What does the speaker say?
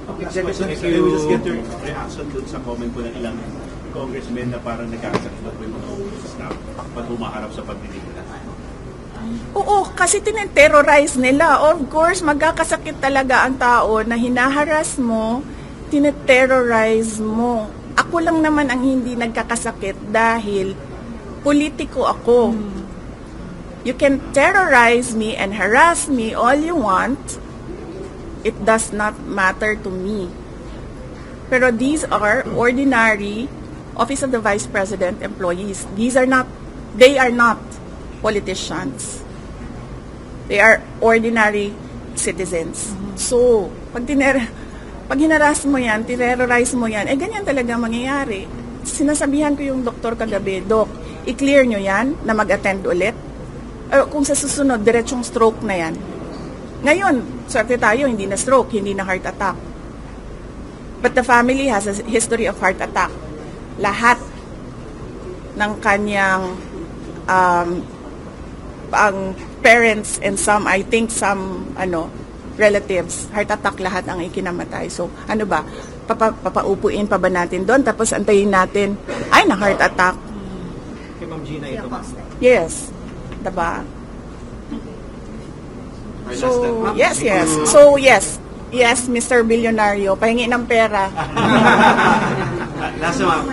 If you just get your reaction dun sa comment ko ng ilang congressmen na parang nagkakasakit na po yung mga staff pag humaharap sa pagdidinig. Oo, kasi tineterrorize nila. Of course, magkakasakit talaga ang tao na hinaharas mo, tineterrorize mo. Ako lang naman ang hindi nagkakasakit dahil politiko ako. You can terrorize me and harass me all you want. It does not matter to me. Pero these are ordinary Office of the Vice President employees. They are not politicians. They are ordinary citizens. So, pag hinaras mo yan, terrorize mo yan, ganyan talaga mangyayari. Sinasabihan ko yung doktor kagabi, Dok, i-clear nyo yan na mag-attend ulit. Kung sa susunod, diretsong stroke na yan. Ngayon, swerte tayo, hindi na stroke, hindi na heart attack. But the family has a history of heart attack. Lahat ng kanyang ang parents and I think some relatives, heart attack lahat ang ikinamatay. So, ano ba? Papaupuin pa ba natin doon? Tapos antayin natin, na heart attack. Kay Ma'am Gina ito, ma'am. Yes. Diba? So, yes. So, yes. Yes, Mr. Billionario, pahingi ng pera. Last ma'am,